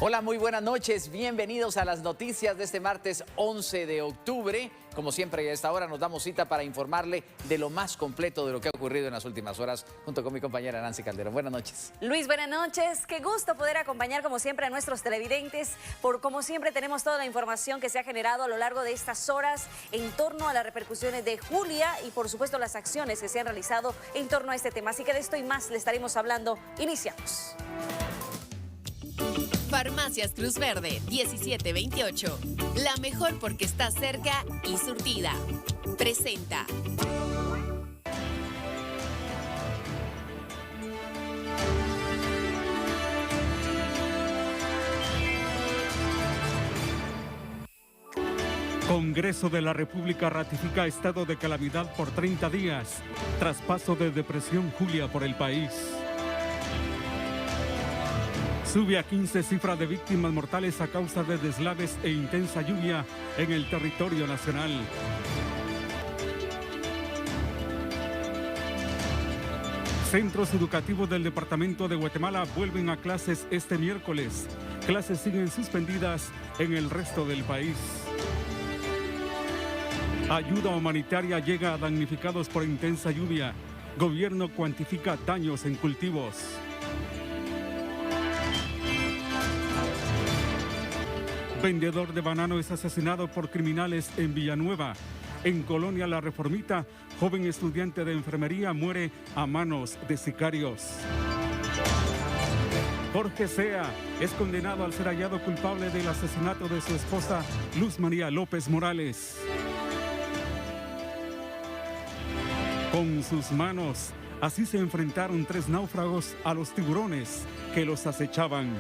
Hola, muy buenas noches. Bienvenidos a las noticias de este martes 11 de octubre. Como siempre, a esta hora nos damos cita para informarle de lo más completo de lo que ha ocurrido en las últimas horas, junto con mi compañera Nancy Calderón. Buenas noches. Luis, buenas noches. Qué gusto poder acompañar, como siempre, a nuestros televidentes. Como siempre, tenemos toda la información que se ha generado a lo largo de estas horas en torno a las repercusiones de Julia y, por supuesto, las acciones que se han realizado en torno a este tema. Así que de esto y más le estaremos hablando. Iniciamos. Farmacias Cruz Verde 1728. La mejor porque está cerca y surtida. Presenta. Congreso de la República ratifica estado de calamidad por 30 días. Traspaso de depresión Julia por el país. Sube a 15 cifra de víctimas mortales a causa de deslaves e intensa lluvia en el territorio nacional. Centros educativos del departamento de Guatemala vuelven a clases este miércoles. Clases siguen suspendidas en el resto del país. Ayuda humanitaria llega a damnificados por intensa lluvia. Gobierno cuantifica daños en cultivos. Vendedor de banano es asesinado por criminales en Villanueva. En Colonia La Reformita, joven estudiante de enfermería muere a manos de sicarios. Jorge Sea es condenado al ser hallado culpable del asesinato de su esposa Luz María López Morales. Con sus manos, así se enfrentaron 3 náufragos a los tiburones que los acechaban.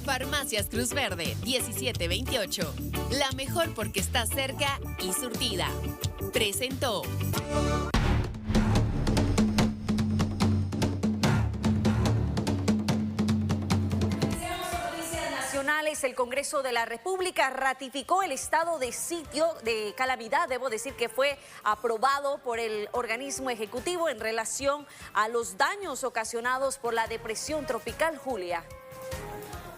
Farmacias Cruz Verde 1728. La mejor porque está cerca y surtida. Presentó. El Congreso de la República ratificó el estado de sitio de calamidad. Debo decir que fue aprobado por el organismo ejecutivo en relación a los daños ocasionados por la depresión tropical Julia.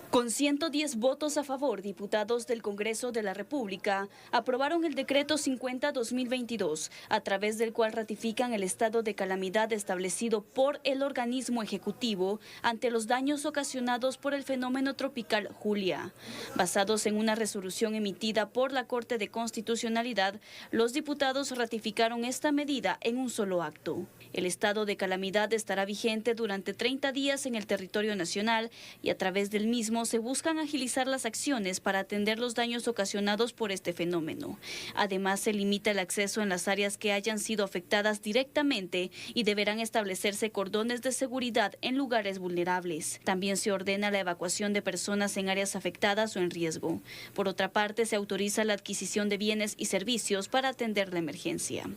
Con 110 votos a favor, diputados del Congreso de la República aprobaron el decreto 50-2022, a través del cual ratifican el estado de calamidad establecido por el organismo ejecutivo ante los daños ocasionados por el fenómeno tropical Julia. Basados en una resolución emitida por la Corte de Constitucionalidad, los diputados ratificaron esta medida en un solo acto. El estado de calamidad estará vigente durante 30 días en el territorio nacional y a través del mismo se buscan agilizar las acciones para atender los daños ocasionados por este fenómeno. Además, se limita el acceso en las áreas que hayan sido afectadas directamente y deberán establecerse cordones de seguridad en lugares vulnerables. También se ordena la evacuación de personas en áreas afectadas o en riesgo. Por otra parte, se autoriza la adquisición de bienes y servicios para atender la emergencia.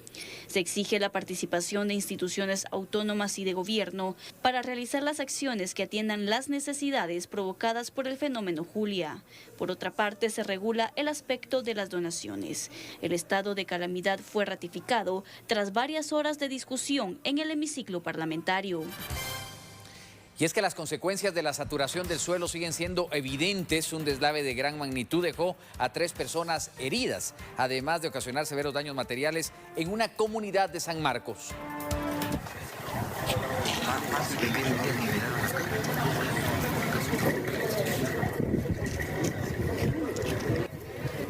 Se exige la participación de instituciones autónomas y de gobierno para realizar las acciones que atiendan las necesidades provocadas por el fenómeno Julia. Por otra parte, se regula el aspecto de las donaciones. El estado de calamidad fue ratificado tras varias horas de discusión en el hemiciclo parlamentario. Y es que las consecuencias de la saturación del suelo siguen siendo evidentes. Un deslave de gran magnitud dejó a 3 personas heridas, además de ocasionar severos daños materiales en una comunidad de San Marcos.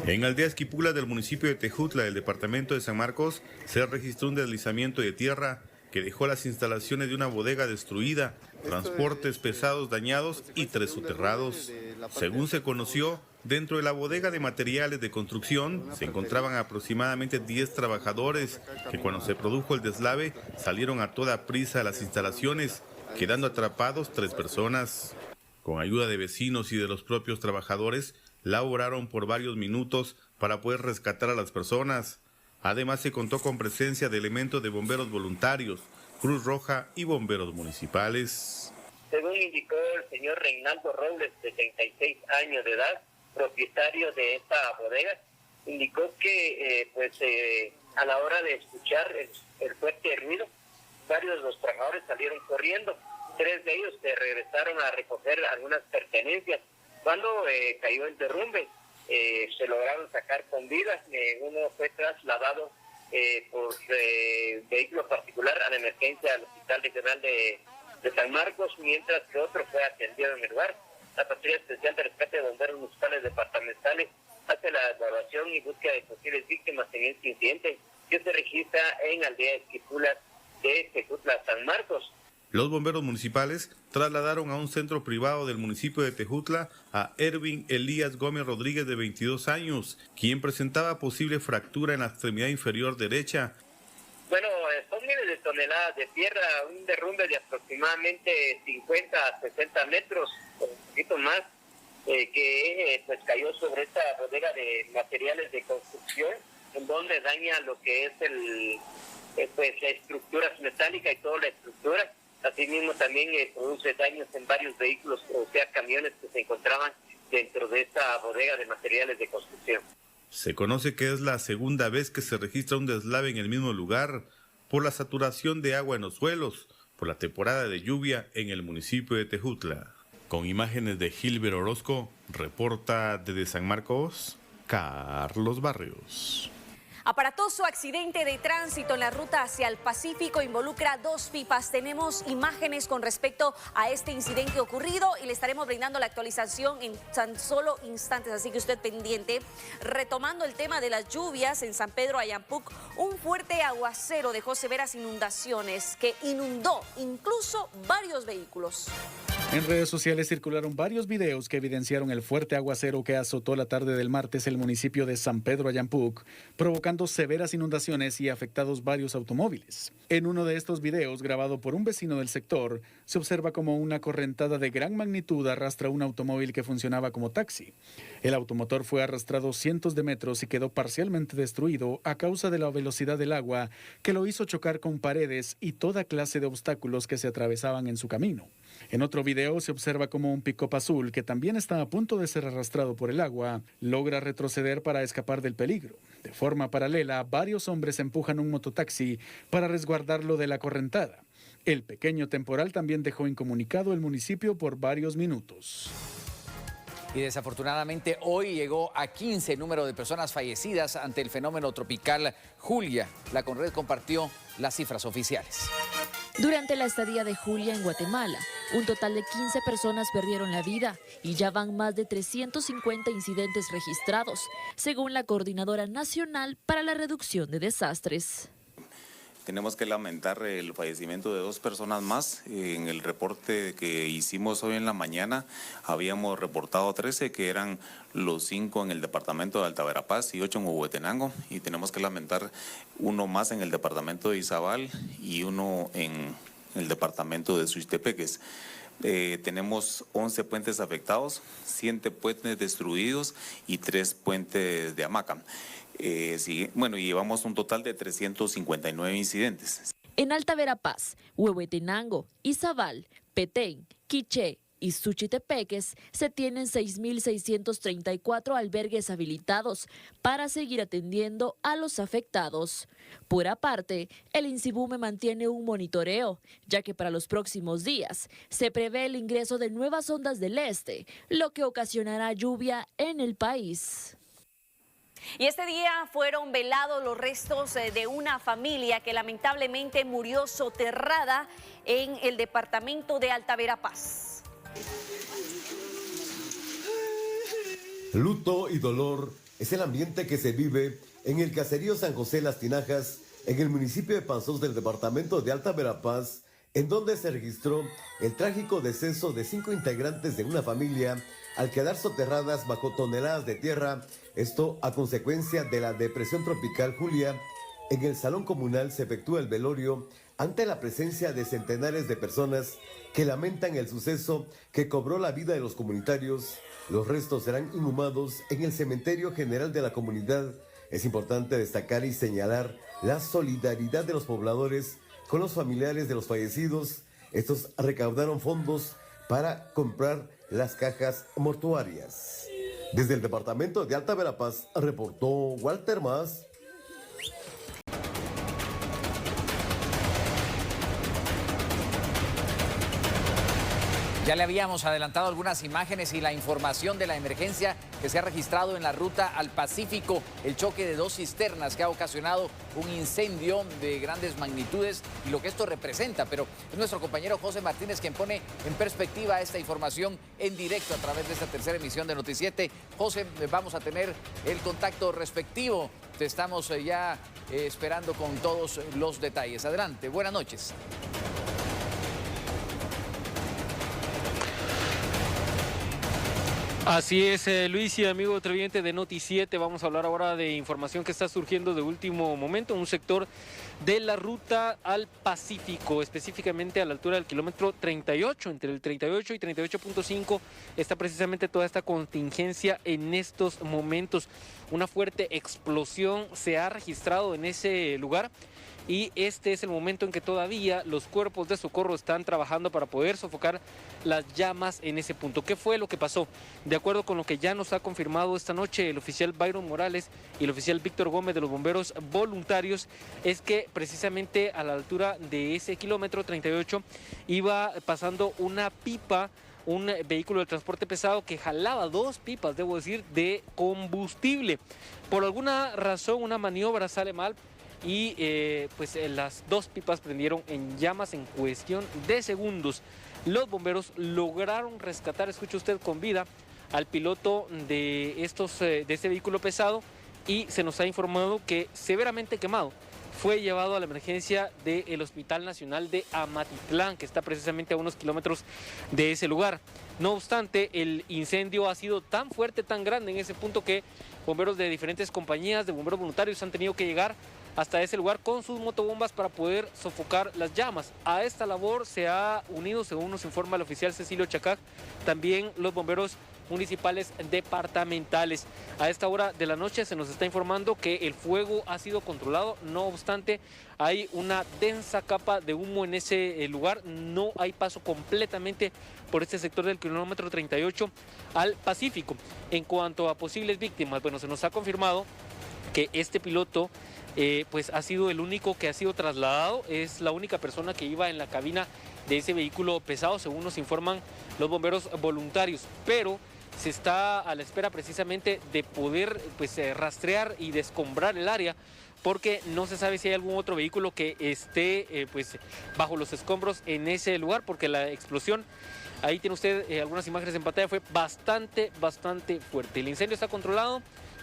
En aldea Esquipula del municipio de Tejutla del departamento de San Marcos se registró un deslizamiento de tierra que dejó las instalaciones de una bodega destruida, transportes pesados dañados y 3 soterrados. Según se conoció, dentro de la bodega de materiales de construcción se encontraban aproximadamente 10 trabajadores que cuando se produjo el deslave salieron a toda prisa a las instalaciones, quedando atrapados 3 personas. Con ayuda de vecinos y de los propios trabajadores, laboraron por varios minutos para poder rescatar a las personas. Además, se contó con presencia de elementos de bomberos voluntarios, Cruz Roja y bomberos municipales. Según indicó el señor Reinaldo Robles, de 36 años de edad, propietario de esta bodega, indicó que a la hora de escuchar el fuerte ruido, varios de los trabajadores salieron corriendo. 3 de ellos se regresaron a recoger algunas pertenencias. Cuando cayó el derrumbe, se lograron sacar con vida. Uno fue trasladado por vehículo particular a la emergencia al Hospital Regional de San Marcos, mientras que otro fue atendido en el lugar. La Patrulla Especial de Rescate de Bomberos Municipales Departamentales hace la evaluación y búsqueda de posibles víctimas en este incidente que se registra en Aldea Esquipulas de Tejutla, San Marcos. Los bomberos municipales trasladaron a un centro privado del municipio de Tejutla a Erwin Elías Gómez Rodríguez, de 22 años, quien presentaba posible fractura en la extremidad inferior derecha. Bueno, son miles de toneladas de tierra, un derrumbe de aproximadamente 50 a 60 metros, o un poquito más, que cayó sobre esta bodega de materiales de construcción, en donde daña lo que es la estructura metálica y toda la estructura. Asimismo también produce daños en varios vehículos, o sea, camiones que se encontraban dentro de esta bodega de materiales de construcción. Se conoce que es la segunda vez que se registra un deslave en el mismo lugar por la saturación de agua en los suelos, por la temporada de lluvia en el municipio de Tejutla. Con imágenes de Gilbert Orozco, reporta desde San Marcos, Carlos Barrios. Aparatoso accidente de tránsito en la ruta hacia el Pacífico involucra 2 pipas. Tenemos imágenes con respecto a este incidente ocurrido y le estaremos brindando la actualización en tan solo instantes, así que usted pendiente. Retomando el tema de las lluvias en San Pedro Ayampuc, un fuerte aguacero dejó severas inundaciones que inundó incluso varios vehículos. En redes sociales circularon varios videos que evidenciaron el fuerte aguacero que azotó la tarde del martes el municipio de San Pedro Ayampuc, provocando severas inundaciones y afectados varios automóviles. En uno de estos videos, grabado por un vecino del sector, se observa como una correntada de gran magnitud arrastra un automóvil que funcionaba como taxi. El automotor fue arrastrado cientos de metros y quedó parcialmente destruido a causa de la velocidad del agua, que lo hizo chocar con paredes y toda clase de obstáculos que se atravesaban en su camino. En otro video se observa como un pick-up azul, que también está a punto de ser arrastrado por el agua, logra retroceder para escapar del peligro. De forma paralela, varios hombres empujan un mototaxi para resguardarlo de la correntada. El pequeño temporal también dejó incomunicado el municipio por varios minutos. Y desafortunadamente hoy llegó a 15 el número de personas fallecidas ante el fenómeno tropical Julia. La Conred compartió las cifras oficiales. Durante la estadía de Julia en Guatemala, un total de 15 personas perdieron la vida y ya van más de 350 incidentes registrados, según la Coordinadora Nacional para la Reducción de Desastres. Tenemos que lamentar el fallecimiento de 2 personas más. En el reporte que hicimos hoy en la mañana habíamos reportado 13, que eran los 5 en el departamento de Alta Verapaz y 8 en Huehuetenango. Y tenemos que lamentar 1 más en el departamento de Izabal y 1 en el departamento de Suixtepeques. Tenemos 11 puentes afectados, 7 puentes destruidos y 3 puentes de hamaca. Y llevamos un total de 359 incidentes. En Alta Verapaz, Huehuetenango, Izabal, Petén, Quiché y Suchitepeques se tienen 6.634 albergues habilitados para seguir atendiendo a los afectados. Por aparte, el INSIBUME mantiene un monitoreo, ya que para los próximos días se prevé el ingreso de nuevas ondas del este, lo que ocasionará lluvia en el país. Y este día fueron velados los restos de una familia que lamentablemente murió soterrada en el departamento de Alta Verapaz. Luto y dolor es el ambiente que se vive en el caserío San José Las Tinajas, en el municipio de Panzós del departamento de Alta Verapaz, en donde se registró el trágico deceso de 5 integrantes de una familia al quedar soterradas bajo toneladas de tierra, esto a consecuencia de la depresión tropical Julia. En el salón comunal se efectúa el velorio ante la presencia de centenares de personas que lamentan el suceso que cobró la vida de los comunitarios. Los restos serán inhumados en el cementerio general de la comunidad. Es importante destacar y señalar la solidaridad de los pobladores con los familiares de los fallecidos. Estos recaudaron fondos para comprar las cajas mortuarias. Desde el departamento de Alta Verapaz, reportó Walter Más. Ya le habíamos adelantado algunas imágenes y la información de la emergencia que se ha registrado en la ruta al Pacífico, el choque de 2 cisternas que ha ocasionado un incendio de grandes magnitudes y lo que esto representa, pero es nuestro compañero José Martínez quien pone en perspectiva esta información en directo a través de esta tercera emisión de Noticiete. José, vamos a tener el contacto respectivo, te estamos ya esperando con todos los detalles. Adelante, buenas noches. Así es, Luis y amigo televidente de Noticiete, vamos a hablar ahora de información que está surgiendo de último momento en un sector de la ruta al Pacífico, específicamente a la altura del kilómetro 38, entre el 38 y 38.5 está precisamente toda esta contingencia en estos momentos. Una fuerte explosión se ha registrado en ese lugar. Y este es el momento en que todavía los cuerpos de socorro están trabajando para poder sofocar las llamas en ese punto. ¿Qué fue lo que pasó? De acuerdo con lo que ya nos ha confirmado esta noche el oficial Byron Morales y el oficial Víctor Gómez de los bomberos voluntarios, es que precisamente a la altura de ese kilómetro 38 iba pasando una pipa, un vehículo de transporte pesado que jalaba 2 pipas, debo decir, de combustible. Por alguna razón una maniobra sale mal y las 2 pipas prendieron en llamas en cuestión de segundos. Los bomberos lograron rescatar, escuche usted, con vida al piloto de ese vehículo pesado y se nos ha informado que severamente quemado fue llevado a la emergencia del Hospital Nacional de Amatitlán, que está precisamente a unos kilómetros de ese lugar. No obstante, el incendio ha sido tan fuerte, tan grande en ese punto que bomberos de diferentes compañías de bomberos voluntarios han tenido que llegar hasta ese lugar con sus motobombas para poder sofocar las llamas. A esta labor se ha unido, según nos informa el oficial Cecilio Chacac, también los bomberos municipales departamentales. A esta hora de la noche se nos está informando que el fuego ha sido controlado, no obstante hay una densa capa de humo en ese lugar, no hay paso completamente por este sector del kilómetro 38 al Pacífico. En cuanto a posibles víctimas, bueno, se nos ha confirmado que este piloto ha sido el único que ha sido trasladado, es la única persona que iba en la cabina de ese vehículo pesado, según nos informan los bomberos voluntarios, pero se está a la espera precisamente de poder rastrear y descombrar el área, porque no se sabe si hay algún otro vehículo que esté bajo los escombros en ese lugar, porque la explosión, ahí tiene usted algunas imágenes en pantalla, fue bastante fuerte. El incendio está controlado,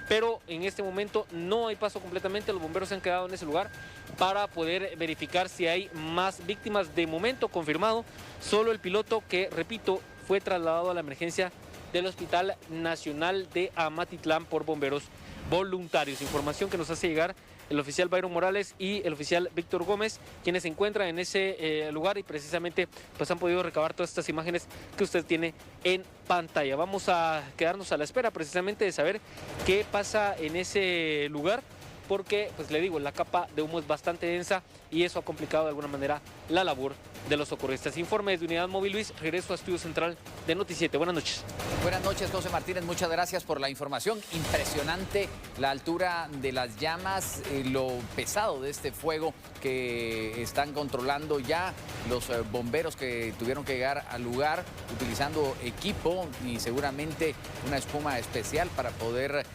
pero en este momento no hay paso completamente. Los bomberos se han quedado en ese lugar para poder verificar si hay más víctimas. De momento confirmado, solo el piloto que, repito, fue trasladado a la emergencia del Hospital Nacional de Amatitlán por bomberos voluntarios. Información que nos hace llegar el oficial Byron Morales y el oficial Víctor Gómez, quienes se encuentran en ese lugar y precisamente han podido recabar todas estas imágenes que usted tiene en pantalla. Vamos a quedarnos a la espera precisamente de saber qué pasa en ese lugar, porque, le digo, la capa de humo es bastante densa y eso ha complicado de alguna manera la labor de los socorristas. Informe de Unidad Móvil, Luis, regreso a Estudio Central de Noticiete. Buenas noches. Buenas noches, José Martínez, muchas gracias por la información. Impresionante la altura de las llamas, lo pesado de este fuego que están controlando ya los bomberos que tuvieron que llegar al lugar utilizando equipo y seguramente una espuma especial para poder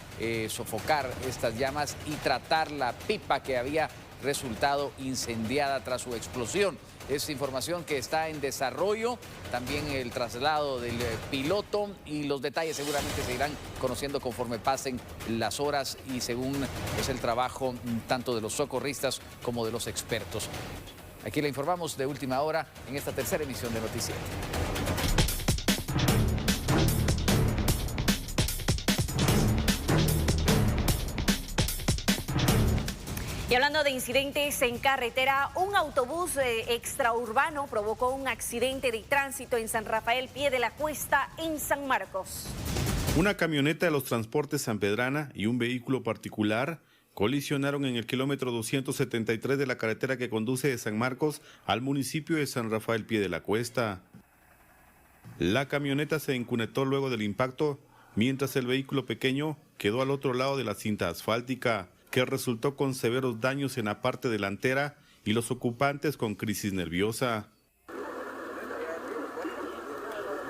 sofocar estas llamas y tratar la pipa que había resultado incendiada tras su explosión. Es información que está en desarrollo, también el traslado del piloto y los detalles seguramente se irán conociendo conforme pasen las horas y según es el trabajo tanto de los socorristas como de los expertos. Aquí le informamos de última hora en esta tercera emisión de Noticiero. Y hablando de incidentes en carretera, un autobús extraurbano provocó un accidente de tránsito en San Rafael Pie de la Cuesta, en San Marcos. Una camioneta de los transportes Sanpedrana y un vehículo particular colisionaron en el kilómetro 273 de la carretera que conduce de San Marcos al municipio de San Rafael Pie de la Cuesta. La camioneta se encunetó luego del impacto, mientras el vehículo pequeño quedó al otro lado de la cinta asfáltica, que resultó con severos daños en la parte delantera y los ocupantes con crisis nerviosa.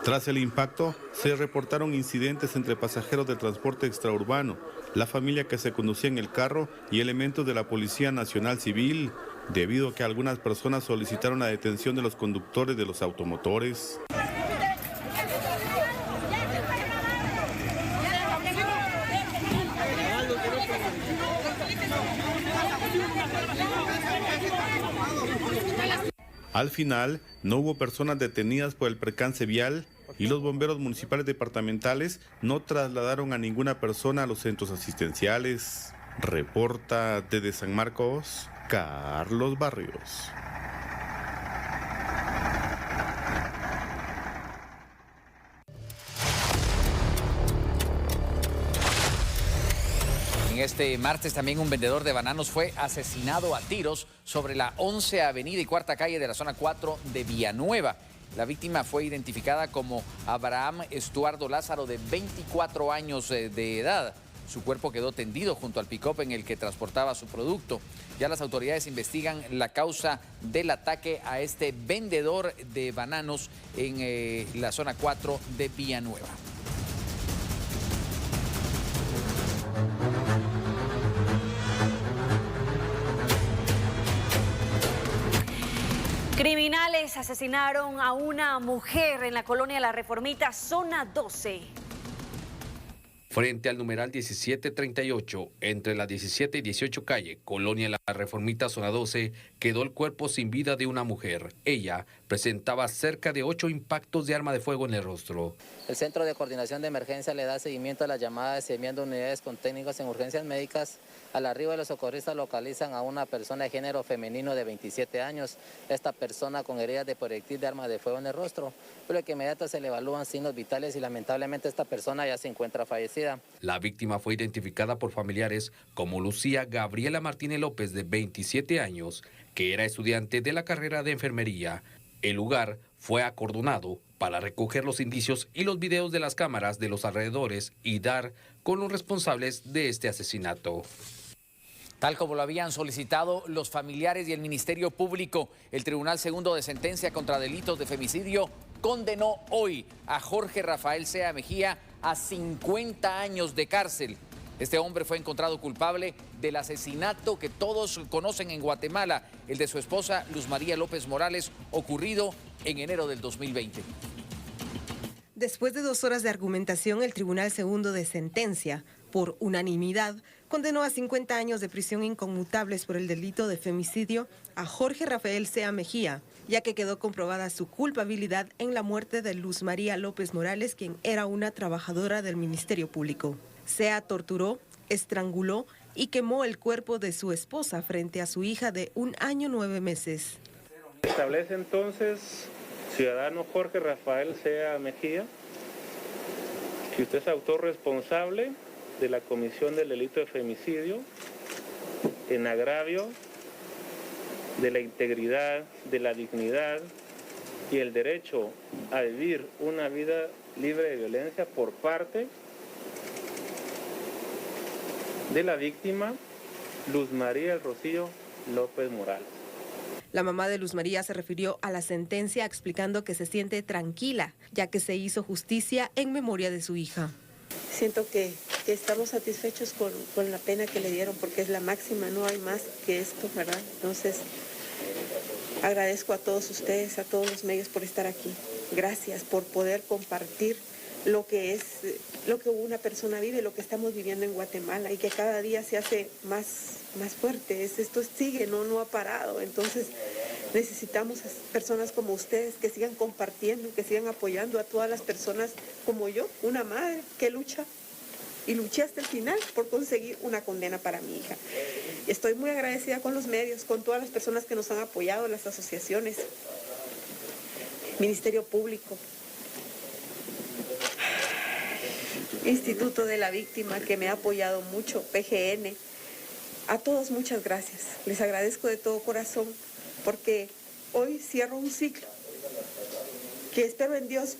Tras el impacto, se reportaron incidentes entre pasajeros del transporte extraurbano, la familia que se conducía en el carro y elementos de la Policía Nacional Civil, debido a que algunas personas solicitaron la detención de los conductores de los automotores. Al final, no hubo personas detenidas por el percance vial y los bomberos municipales departamentales no trasladaron a ninguna persona a los centros asistenciales. Reporta desde San Marcos, Carlos Barrios. En este martes también un vendedor de bananos fue asesinado a tiros sobre la 11 Avenida y Cuarta Calle de la zona 4 de Villanueva. La víctima fue identificada como Abraham Estuardo Lázaro, de 24 años de edad. Su cuerpo quedó tendido junto al pick-up en el que transportaba su producto. Ya las autoridades investigan la causa del ataque a este vendedor de bananos en la zona 4 de Villanueva. Criminales asesinaron a una mujer en la colonia La Reformita, zona 12. Frente al numeral 1738, entre la 17 y 18 calle, colonia La Reformita, zona 12, quedó el cuerpo sin vida de una mujer. Ella presentaba cerca de 8 impactos de arma de fuego en el rostro. El Centro de Coordinación de Emergencia le da seguimiento a las llamadas enviando unidades con técnicos en urgencias médicas. Al arribo de los socorristas localizan a una persona de género femenino de 27 años. Esta persona con heridas de proyectil de arma de fuego en el rostro, pero que inmediato se le evalúan signos vitales y lamentablemente esta persona ya se encuentra fallecida. La víctima fue identificada por familiares como Lucía Gabriela Martínez López, de 27 años, que era estudiante de la carrera de enfermería. El lugar fue acordonado para recoger los indicios y los videos de las cámaras de los alrededores y dar con los responsables de este asesinato. Tal como lo habían solicitado los familiares y el Ministerio Público, el Tribunal Segundo de Sentencia contra Delitos de Femicidio condenó hoy a Jorge Rafael Sea Mejía a 50 años de cárcel. Este hombre fue encontrado culpable del asesinato que todos conocen en Guatemala, el de su esposa Luz María López Morales, ocurrido en enero del 2020. Después de 2 horas de argumentación, el Tribunal Segundo de Sentencia, por unanimidad, condenó a 50 años de prisión inconmutables por el delito de femicidio a Jorge Rafael Sea Mejía, ya que quedó comprobada su culpabilidad en la muerte de Luz María López Morales, quien era una trabajadora del Ministerio Público. Sea torturó, estranguló y quemó el cuerpo de su esposa frente a su hija de 1 año 9 meses. Establece entonces, ciudadano Jorge Rafael Sea Mejía, que usted es autor responsable de la comisión del delito de femicidio en agravio de la integridad, de la dignidad y el derecho a vivir una vida libre de violencia por parte de la víctima Luz María del Rocío López Morales. La mamá de Luz María se refirió a la sentencia explicando que se siente tranquila, ya que se hizo justicia en memoria de su hija. Siento que estamos satisfechos con la pena que le dieron, porque es la máxima, no hay más que esto, ¿verdad? Entonces, agradezco a todos ustedes, a todos los medios por estar aquí. Gracias por poder compartir lo que una persona vive, lo que estamos viviendo en Guatemala, y que cada día se hace más fuerte. Esto sigue, no ha parado. Entonces necesitamos personas como ustedes que sigan compartiendo, que sigan apoyando a todas las personas como yo, una madre que lucha y luché hasta el final por conseguir una condena para mi hija. Estoy muy agradecida con los medios, con todas las personas que nos han apoyado, las asociaciones, Ministerio Público, Instituto de la Víctima, que me ha apoyado mucho, PGN. A todos muchas gracias. Les agradezco de todo corazón, porque hoy cierro un ciclo que espero en Dios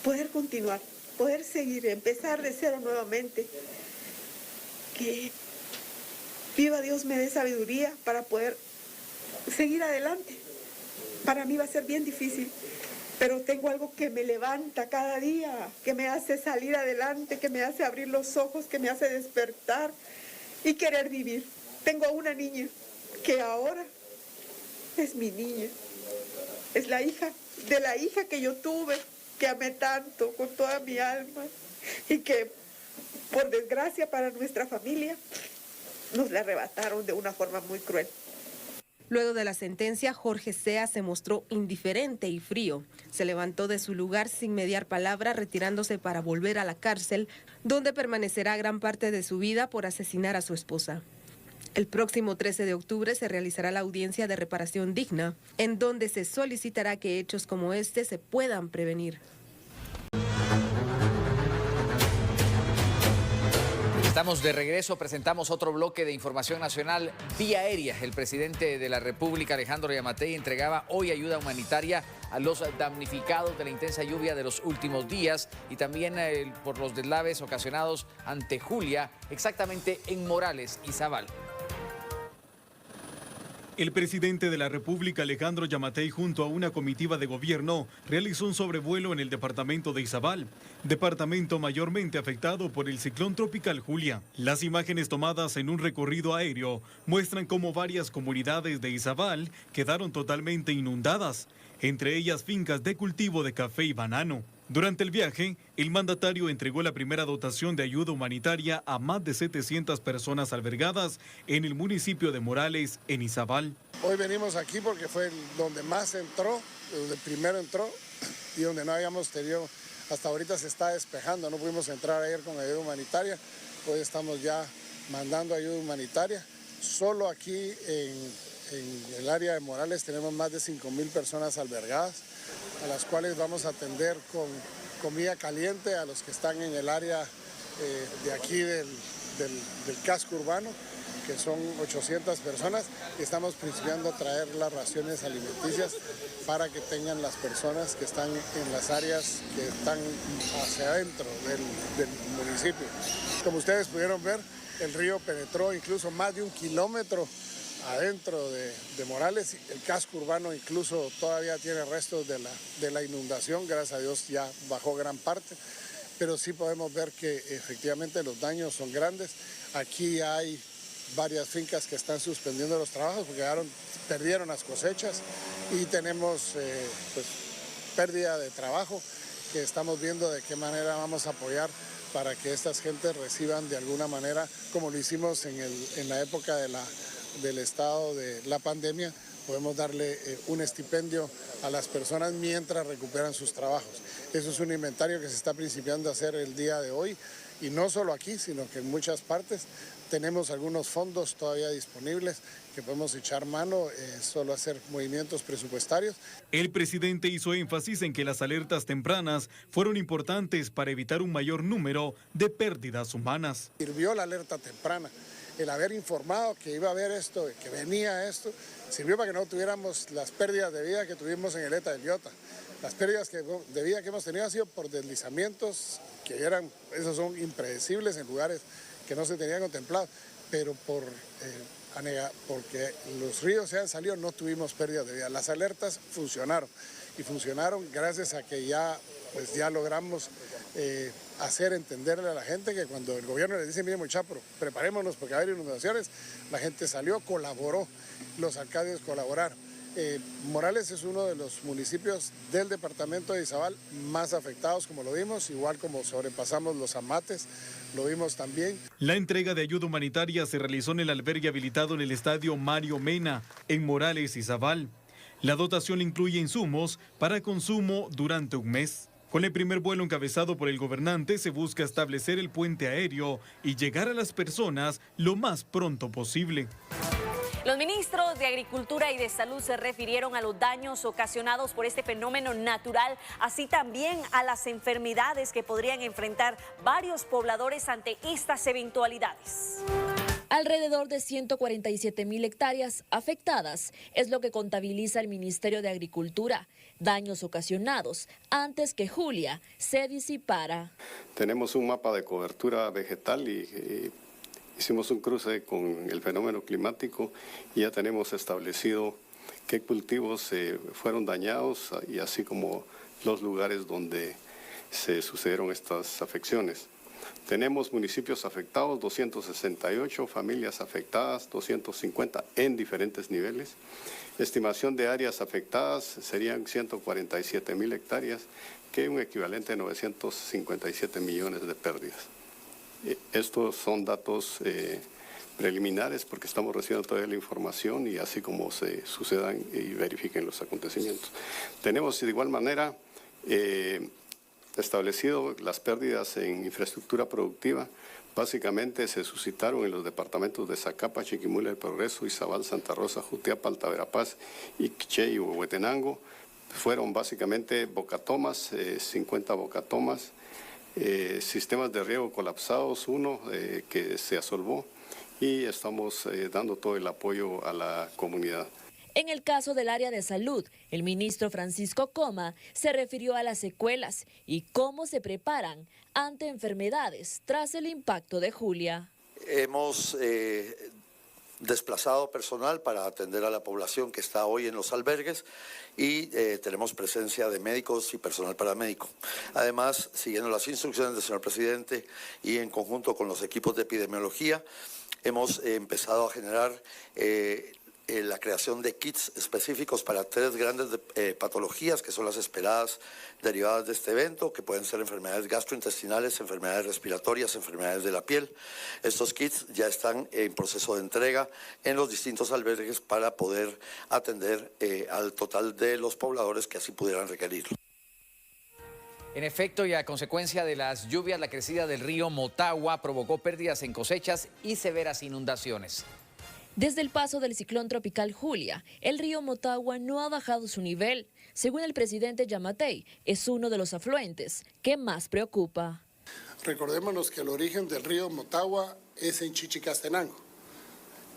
poder continuar poder seguir, empezar de cero nuevamente. Que viva Dios me dé sabiduría para poder seguir adelante. Para mí va a ser bien difícil, pero tengo algo que me levanta cada día, que me hace salir adelante, que me hace abrir los ojos, que me hace despertar y querer vivir. Tengo una niña que ahora es mi niña, es la hija de la hija que yo tuve, que amé tanto con toda mi alma y que por desgracia para nuestra familia nos la arrebataron de una forma muy cruel. Luego de la sentencia, Jorge Sea se mostró indiferente y frío. Se levantó de su lugar sin mediar palabra, retirándose para volver a la cárcel, donde permanecerá gran parte de su vida por asesinar a su esposa. El próximo 13 de octubre se realizará la audiencia de reparación digna, en donde se solicitará que hechos como este se puedan prevenir. Estamos de regreso, presentamos otro bloque de información nacional vía aérea. El presidente de la República, Alejandro Yamatei, entregaba hoy ayuda humanitaria a los damnificados de la intensa lluvia de los últimos días y también por los deslaves ocasionados ante Julia, exactamente en Morales y Zabal. El presidente de la República, Alejandro Yamatei, junto a una comitiva de gobierno, realizó un sobrevuelo en el departamento de Izabal, departamento mayormente afectado por el ciclón tropical Julia. Las imágenes tomadas en un recorrido aéreo muestran cómo varias comunidades de Izabal quedaron totalmente inundadas, entre ellas fincas de cultivo de café y banano. Durante el viaje, el mandatario entregó la primera dotación de ayuda humanitaria a más de 700 personas albergadas en el municipio de Morales, en Izabal. Hoy venimos aquí porque fue donde más entró, donde primero entró y donde no habíamos tenido, hasta ahorita se está despejando, no pudimos entrar ayer con ayuda humanitaria, hoy estamos ya mandando ayuda humanitaria. Solo aquí en el área de Morales tenemos más de 5,000 personas albergadas, a las cuales vamos a atender con comida caliente a los que están en el área de aquí del casco urbano, que son 800 personas, y estamos principiando a traer las raciones alimenticias para que tengan las personas que están en las áreas que están hacia adentro del municipio. Como ustedes pudieron ver, el río penetró incluso más de 1 kilómetro adentro de Morales. El casco urbano incluso todavía tiene restos de la inundación, gracias a Dios ya bajó gran parte, pero sí podemos ver que efectivamente los daños son grandes. Aquí hay varias fincas que están suspendiendo los trabajos porque perdieron las cosechas y tenemos pues, pérdida de trabajo, que estamos viendo de qué manera vamos a apoyar para que estas gentes reciban de alguna manera, como lo hicimos en la época del estado de la pandemia, podemos darle un estipendio a las personas mientras recuperan sus trabajos. Eso es un inventario que se está principiando a hacer el día de hoy, y no solo aquí, sino que en muchas partes tenemos algunos fondos todavía disponibles que podemos echar mano, solo hacer movimientos presupuestarios. El presidente hizo énfasis en que las alertas tempranas fueron importantes para evitar un mayor número de pérdidas humanas. Sirvió la alerta temprana. El haber informado que iba a haber esto, que venía esto, sirvió para que no tuviéramos las pérdidas de vida que tuvimos en el ETA del Biota. Las pérdidas de vida que hemos tenido han sido por deslizamientos esos son impredecibles en lugares que no se tenían contemplado, pero porque los ríos se han salido no tuvimos pérdidas de vida. Las alertas funcionaron, y funcionaron gracias a que ya logramos hacer entenderle a la gente que cuando el gobierno les dice, miren muchachos, preparémonos porque va a haber inundaciones, la gente salió, colaboró, los alcaldes colaboraron. Morales es uno de los municipios del departamento de Izabal más afectados, como lo vimos, igual como sobrepasamos los Amates, lo vimos también. La entrega de ayuda humanitaria se realizó en el albergue habilitado en el estadio Mario Mena, en Morales, Izabal. La dotación incluye insumos para consumo durante un mes. Con el primer vuelo encabezado por el gobernante se busca establecer el puente aéreo y llegar a las personas lo más pronto posible. Los ministros de Agricultura y de Salud se refirieron a los daños ocasionados por este fenómeno natural, así también a las enfermedades que podrían enfrentar varios pobladores ante estas eventualidades. Alrededor de 147.000 hectáreas afectadas es lo que contabiliza el Ministerio de Agricultura, daños ocasionados antes que Julia se disipara. Tenemos un mapa de cobertura vegetal y hicimos un cruce con el fenómeno climático y ya tenemos establecido qué cultivos fueron dañados y así como los lugares donde se sucedieron estas afecciones. Tenemos municipios afectados, 268, familias afectadas, 250 en diferentes niveles. Estimación de áreas afectadas serían 147.000 hectáreas, que es un equivalente a 957 millones de pérdidas. Estos son datos preliminares porque estamos recibiendo toda la información y así como se sucedan y verifiquen los acontecimientos. Tenemos de igual manera establecido las pérdidas en infraestructura productiva. Básicamente se suscitaron en los departamentos de Zacapa, Chiquimula, El Progreso, Izabal, Santa Rosa, Jutiapa, Alta Verapaz, Quiché y Huehuetenango. Fueron básicamente bocatomas, 50 bocatomas, sistemas de riego colapsados, uno que se asolvó, y estamos dando todo el apoyo a la comunidad. En el caso del área de salud, el ministro Francisco Coma se refirió a las secuelas y cómo se preparan ante enfermedades tras el impacto de Julia. Hemos desplazado personal para atender a la población que está hoy en los albergues y tenemos presencia de médicos y personal paramédico. Además, siguiendo las instrucciones del señor presidente y en conjunto con los equipos de epidemiología, hemos empezado a generar la creación de kits específicos para 3 grandes patologías que son las esperadas derivadas de este evento, que pueden ser enfermedades gastrointestinales, enfermedades respiratorias, enfermedades de la piel. Estos kits ya están en proceso de entrega en los distintos albergues para poder atender al total de los pobladores que así pudieran requerirlo. En efecto, y a consecuencia de las lluvias, la crecida del río Motagua provocó pérdidas en cosechas y severas inundaciones. Desde el paso del ciclón tropical Julia, el río Motagua no ha bajado su nivel. Según el presidente Yamatei, es uno de los afluentes que más preocupa. Recordémonos que el origen del río Motagua es en Chichicastenango.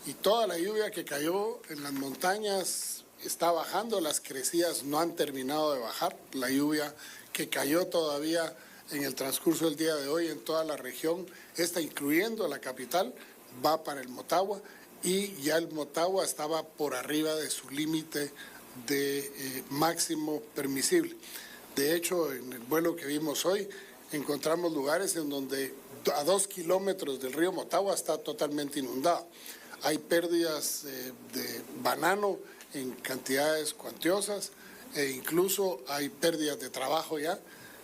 Y toda la lluvia que cayó en las montañas está bajando, las crecidas no han terminado de bajar. La lluvia que cayó todavía en el transcurso del día de hoy en toda la región, esta incluyendo la capital, va para el Motagua. Y ya el Motagua estaba por arriba de su límite de máximo permisible. De hecho, en el vuelo que vimos hoy, encontramos lugares en donde a 2 kilómetros del río Motagua está totalmente inundado. Hay pérdidas de banano en cantidades cuantiosas e incluso hay pérdidas de trabajo ya,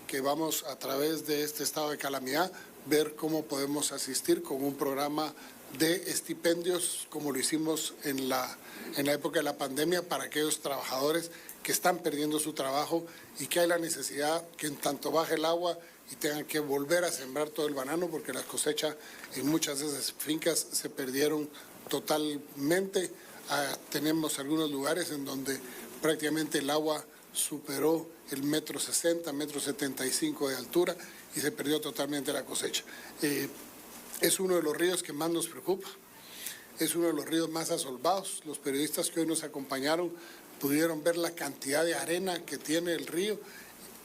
que vamos a través de este estado de calamidad ver cómo podemos asistir con un programa de estipendios como lo hicimos en la época de la pandemia para aquellos trabajadores que están perdiendo su trabajo y que hay la necesidad que en tanto baje el agua y tengan que volver a sembrar todo el banano porque las cosechas en muchas de esas fincas se perdieron totalmente. Tenemos algunos lugares en donde prácticamente el agua superó el 1,60 m, 1,75 m de altura y se perdió totalmente la cosecha. Es uno de los ríos que más nos preocupa, es uno de los ríos más asolvados. Los periodistas que hoy nos acompañaron pudieron ver la cantidad de arena que tiene el río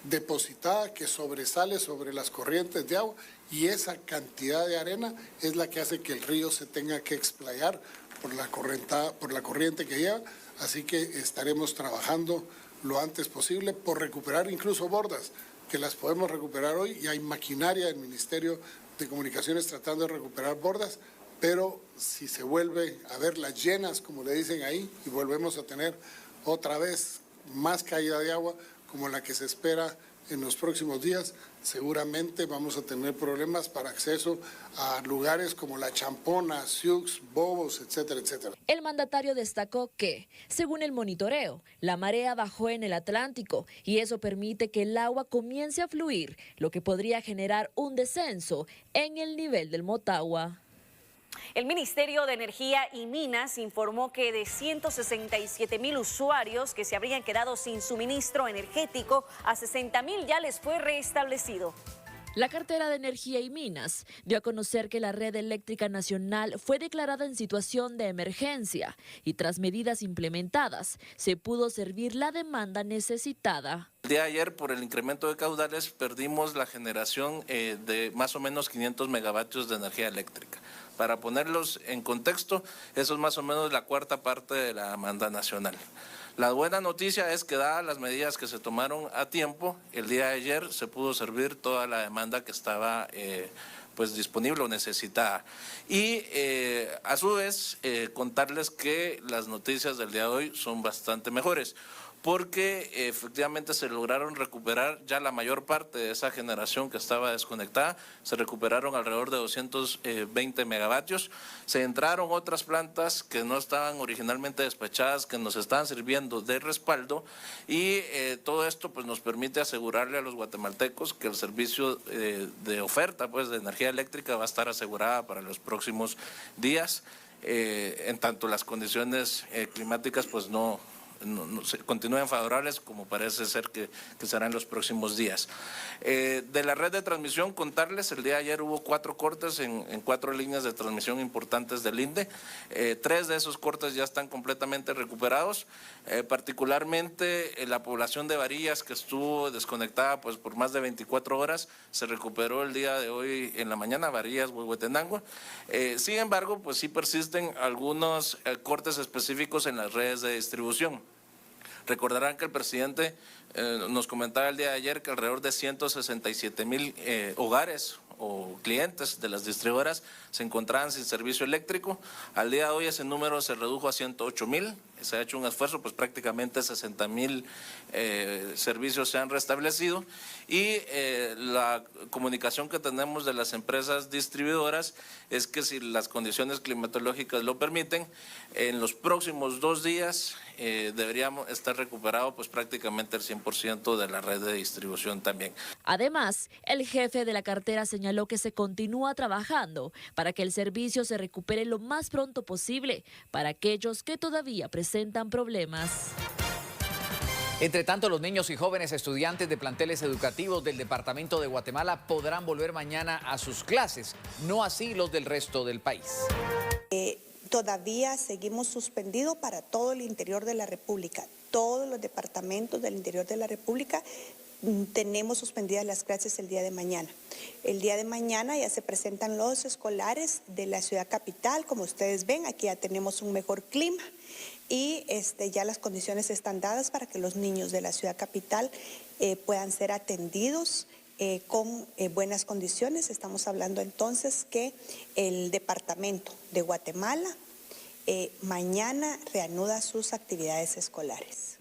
depositada, que sobresale sobre las corrientes de agua, y esa cantidad de arena es la que hace que el río se tenga que explayar por la corriente que lleva. Así que estaremos trabajando lo antes posible por recuperar incluso bordas, que las podemos recuperar hoy, y hay maquinaria del Ministerio de Comunicaciones tratando de recuperar bordas, pero si se vuelve a ver las llenas, como le dicen ahí, y volvemos a tener otra vez más caída de agua como la que se espera en los próximos días, seguramente vamos a tener problemas para acceso a lugares como La Champona, Siux, Bobos, etcétera, etcétera. El mandatario destacó que, según el monitoreo, la marea bajó en el Atlántico y eso permite que el agua comience a fluir, lo que podría generar un descenso en el nivel del Motagua. El Ministerio de Energía y Minas informó que de 167.000 usuarios que se habrían quedado sin suministro energético, a 60.000 ya les fue restablecido. La cartera de Energía y Minas dio a conocer que la red eléctrica nacional fue declarada en situación de emergencia y tras medidas implementadas se pudo servir la demanda necesitada. El día de ayer, por el incremento de caudales, perdimos la generación de más o menos 500 megavatios de energía eléctrica. Para ponerlos en contexto, eso es más o menos la cuarta parte de la demanda nacional. La buena noticia es que, dadas las medidas que se tomaron a tiempo, el día de ayer se pudo servir toda la demanda que estaba pues disponible o necesitada. Y a su vez, contarles que las noticias del día de hoy son bastante mejores, porque efectivamente se lograron recuperar ya la mayor parte de esa generación que estaba desconectada, se recuperaron alrededor de 220 megavatios, se entraron otras plantas que no estaban originalmente despachadas, que nos estaban sirviendo de respaldo, y todo esto pues nos permite asegurarle a los guatemaltecos que el servicio de oferta pues de energía eléctrica va a estar asegurada para los próximos días, en tanto las condiciones climáticas pues no continúen favorables como parece ser que será en los próximos días. De la red de transmisión, contarles, el día de ayer hubo 4 cortes en 4 líneas de transmisión importantes del INDE. 3 de esos cortes ya están completamente recuperados, particularmente la población de Varillas, que estuvo desconectada pues por más de 24 horas, se recuperó el día de hoy en la mañana, Varillas, Huehuetenango. Sin embargo, pues sí persisten algunos cortes específicos en las redes de distribución. Recordarán que el presidente nos comentaba el día de ayer que alrededor de 167,000 hogares o clientes de las distribuidoras se encontraban sin servicio eléctrico. Al día de hoy ese número se redujo a 108,000. Se ha hecho un esfuerzo, pues prácticamente 60,000 servicios se han restablecido, y la comunicación que tenemos de las empresas distribuidoras es que si las condiciones climatológicas lo permiten, en los próximos 2 días deberíamos estar recuperado pues prácticamente el 100% de la red de distribución también. Además, el jefe de la cartera señaló que se continúa trabajando para que el servicio se recupere lo más pronto posible para aquellos que todavía presentan problemas. Entre tanto, los niños y jóvenes estudiantes de planteles educativos del departamento de Guatemala podrán volver mañana a sus clases, no así los del resto del país. Todavía seguimos suspendidos para todo el interior de la República. Todos los departamentos del interior de la República tenemos suspendidas las clases el día de mañana. El día de mañana ya se presentan los escolares de la ciudad capital. Como ustedes ven, aquí ya tenemos un mejor clima y ya las condiciones están dadas para que los niños de la ciudad capital puedan ser atendidos con buenas condiciones. Estamos hablando entonces que el departamento de Guatemala mañana reanuda sus actividades escolares.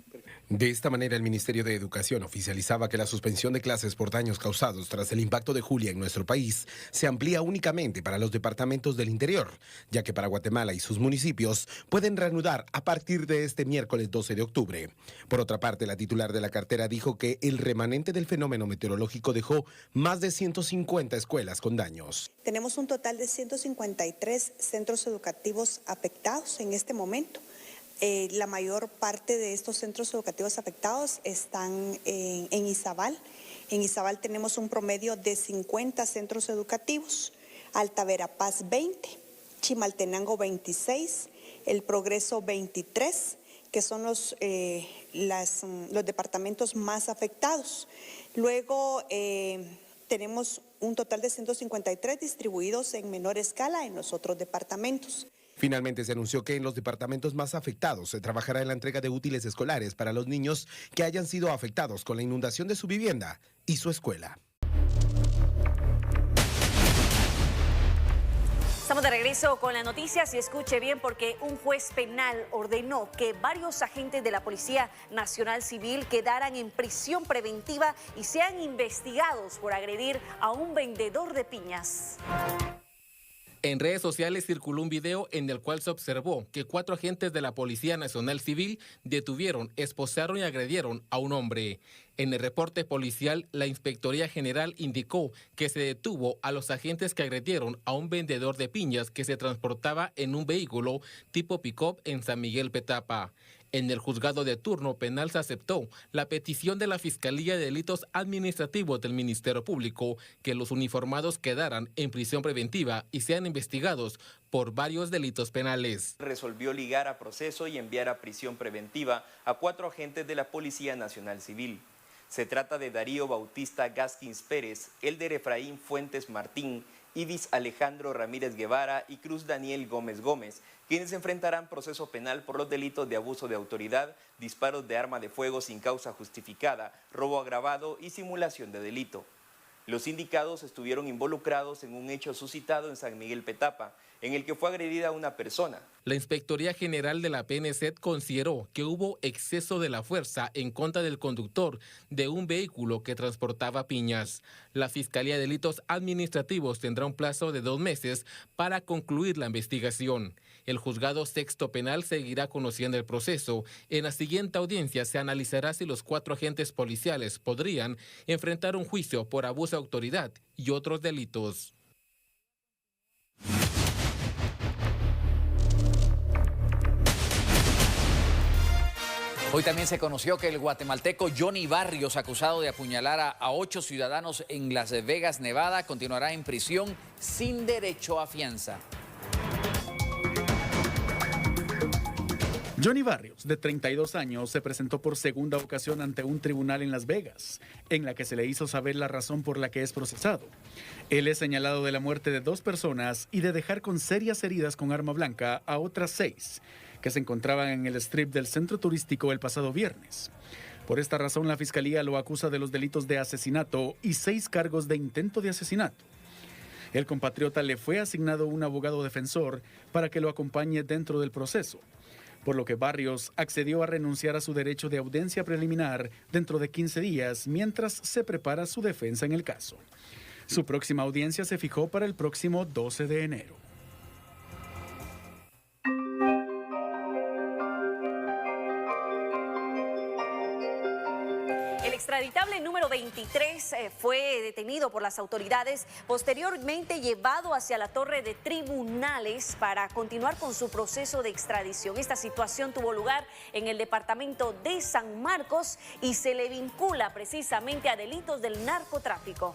De esta manera, el Ministerio de Educación oficializaba que la suspensión de clases por daños causados tras el impacto de Julia en nuestro país se amplía únicamente para los departamentos del interior, ya que para Guatemala y sus municipios pueden reanudar a partir de este miércoles 12 de octubre. Por otra parte, la titular de la cartera dijo que el remanente del fenómeno meteorológico dejó más de 150 escuelas con daños. Tenemos un total de 153 centros educativos afectados en este momento. La mayor parte de estos centros educativos afectados están en Izabal. En Izabal tenemos un promedio de 50 centros educativos, Alta Verapaz 20, Chimaltenango 26, El Progreso 23, que son los departamentos más afectados. Luego tenemos un total de 153 distribuidos en menor escala en los otros departamentos. Finalmente se anunció que en los departamentos más afectados se trabajará en la entrega de útiles escolares para los niños que hayan sido afectados con la inundación de su vivienda y su escuela. Estamos de regreso con las noticias y escuche bien porque un juez penal ordenó que varios agentes de la Policía Nacional Civil quedaran en prisión preventiva y sean investigados por agredir a un vendedor de piñas. En redes sociales circuló un video en el cual se observó que 4 agentes de la Policía Nacional Civil detuvieron, esposaron y agredieron a un hombre. En el reporte policial, la Inspectoría General indicó que se detuvo a los agentes que agredieron a un vendedor de piñas que se transportaba en un vehículo tipo pick-up en San Miguel Petapa. En el juzgado de turno penal se aceptó la petición de la Fiscalía de Delitos Administrativos del Ministerio Público que los uniformados quedaran en prisión preventiva y sean investigados por varios delitos penales. Resolvió ligar a proceso y enviar a prisión preventiva a 4 agentes de la Policía Nacional Civil. Se trata de Darío Bautista Gaskins Pérez, Elder Efraín Fuentes Martín, Ibis Alejandro Ramírez Guevara y Cruz Daniel Gómez Gómez, quienes enfrentarán proceso penal por los delitos de abuso de autoridad, disparos de arma de fuego sin causa justificada, robo agravado y simulación de delito. Los indicados estuvieron involucrados en un hecho suscitado en San Miguel Petapa, en el que fue agredida una persona. La Inspectoría General de la PNC consideró que hubo exceso de la fuerza en contra del conductor de un vehículo que transportaba piñas. La Fiscalía de Delitos Administrativos tendrá un plazo de 2 meses para concluir la investigación. El juzgado sexto penal seguirá conociendo el proceso. En la siguiente audiencia se analizará si los 4 agentes policiales podrían enfrentar un juicio por abuso de autoridad y otros delitos. Hoy también se conoció que el guatemalteco Johnny Barrios, acusado de apuñalar a 8 ciudadanos en Las Vegas, Nevada, continuará en prisión sin derecho a fianza. Johnny Barrios, de 32 años, se presentó por segunda ocasión ante un tribunal en Las Vegas, en la que se le hizo saber la razón por la que es procesado. Él es señalado de la muerte de 2 personas y de dejar con serias heridas con arma blanca a otras 6, que se encontraban en el strip del centro turístico el pasado viernes. Por esta razón, la Fiscalía lo acusa de los delitos de asesinato y 6 cargos de intento de asesinato. El compatriota le fue asignado un abogado defensor para que lo acompañe dentro del proceso, por lo que Barrios accedió a renunciar a su derecho de audiencia preliminar dentro de 15 días mientras se prepara su defensa en el caso. Su próxima audiencia se fijó para el próximo 12 de enero. El extraditable número 23 fue detenido por las autoridades, posteriormente llevado hacia la torre de tribunales para continuar con su proceso de extradición. Esta situación tuvo lugar en el departamento de San Marcos y se le vincula precisamente a delitos del narcotráfico.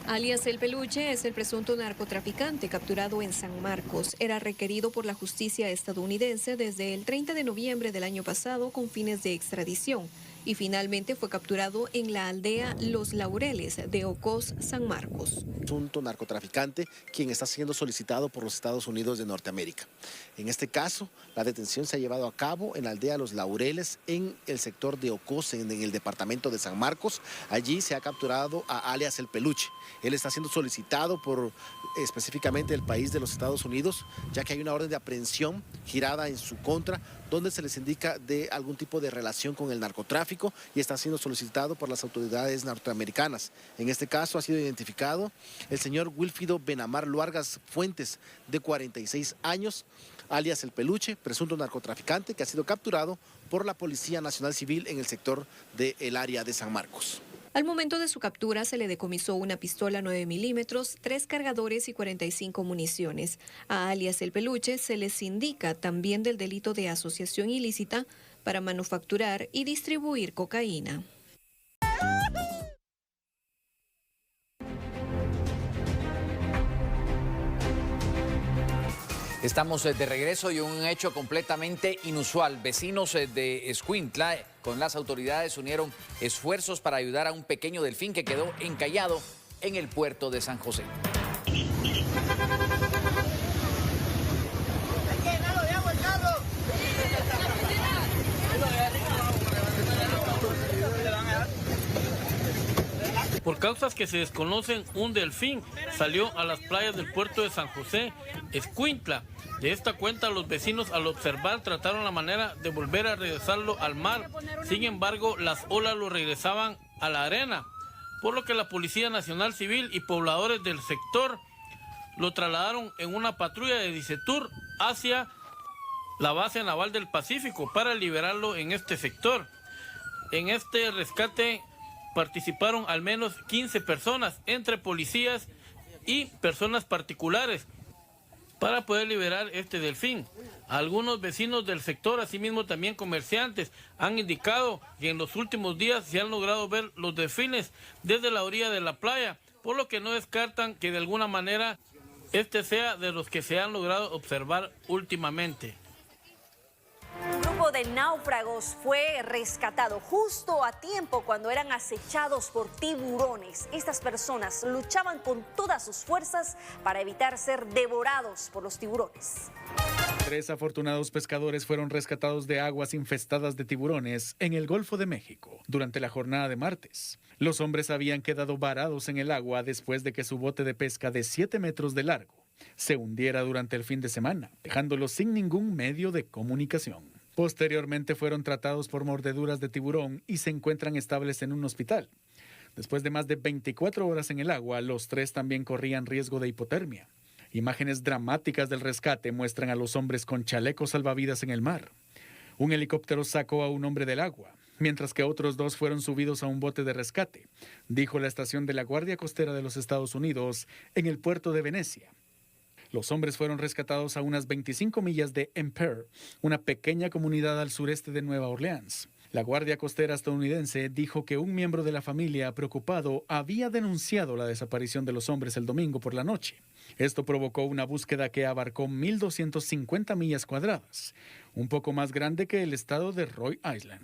Alias El Peluche es el presunto narcotraficante capturado en San Marcos. Era requerido por la justicia estadounidense desde el 30 de noviembre del año pasado con fines de extradición y finalmente fue capturado en la aldea Los Laureles de Ocos, San Marcos. Presunto narcotraficante quien está siendo solicitado por los Estados Unidos de Norteamérica. En este caso, la detención se ha llevado a cabo en la aldea Los Laureles, en el sector de Ocos, en el departamento de San Marcos. Allí se ha capturado a alias El Peluche. Él está siendo solicitado por específicamente el país de los Estados Unidos, ya que hay una orden de aprehensión girada en su contra, donde se les indica de algún tipo de relación con el narcotráfico y está siendo solicitado por las autoridades norteamericanas. En este caso ha sido identificado el señor Wilfrido Benamar Luargas Fuentes, de 46 años, alias El Peluche, presunto narcotraficante que ha sido capturado por la Policía Nacional Civil en el sector del área de San Marcos. Al momento de su captura se le decomisó una pistola 9 milímetros, 3 cargadores y 45 municiones. A alias El Peluche se les indica también del delito de asociación ilícita para manufacturar y distribuir cocaína. Estamos de regreso y un hecho completamente inusual. Vecinos de Escuintla con las autoridades unieron esfuerzos para ayudar a un pequeño delfín que quedó encallado en el puerto de San José. Por causas que se desconocen, un delfín salió a las playas del puerto de San José, Escuintla. De esta cuenta, los vecinos al observar trataron la manera de volver a regresarlo al mar. Sin embargo, las olas lo regresaban a la arena, por lo que la Policía Nacional Civil y pobladores del sector lo trasladaron en una patrulla de Dicetur hacia la base naval del Pacífico para liberarlo en este sector. En este rescate participaron al menos 15 personas, entre policías y personas particulares. para poder liberar este delfín. Algunos vecinos del sector, asimismo también comerciantes, han indicado que en los últimos días se han logrado ver los delfines desde la orilla de la playa, por lo que no descartan que de alguna manera este sea de los que se han logrado observar últimamente. Un grupo de náufragos fue rescatado justo a tiempo cuando eran acechados por tiburones. Estas personas luchaban con todas sus fuerzas para evitar ser devorados por los tiburones. 3 afortunados pescadores fueron rescatados de aguas infestadas de tiburones en el Golfo de México durante la jornada de martes. Los hombres habían quedado varados en el agua después de que su bote de pesca de 7 metros de largo se hundiera durante el fin de semana, dejándolos sin ningún medio de comunicación. Posteriormente fueron tratados por mordeduras de tiburón y se encuentran estables en un hospital. Después de más de 24 horas en el agua, los 3 también corrían riesgo de hipotermia. Imágenes dramáticas del rescate muestran a los hombres con chalecos salvavidas en el mar. Un helicóptero sacó a un hombre del agua, mientras que otros 2 fueron subidos a un bote de rescate, dijo la estación de la Guardia Costera de los Estados Unidos en el puerto de Venecia. Los hombres fueron rescatados a unas 25 millas de Empire, una pequeña comunidad al sureste de Nueva Orleans. La Guardia Costera estadounidense dijo que un miembro de la familia, preocupado, había denunciado la desaparición de los hombres el domingo por la noche. Esto provocó una búsqueda que abarcó 1.250 millas cuadradas, un poco más grande que el estado de Rhode Island.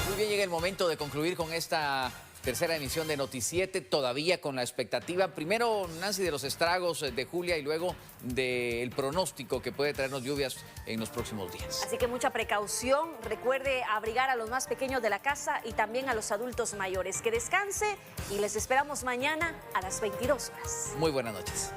Muy bien, llega el momento de concluir con esta tercera emisión de Noticiete, todavía con la expectativa, primero, Nancy, de los estragos de Julia y luego del pronóstico que puede traernos lluvias en los próximos días. Así que mucha precaución, recuerde abrigar a los más pequeños de la casa y también a los adultos mayores. Que descanse y les esperamos mañana a las 22 horas. Muy buenas noches.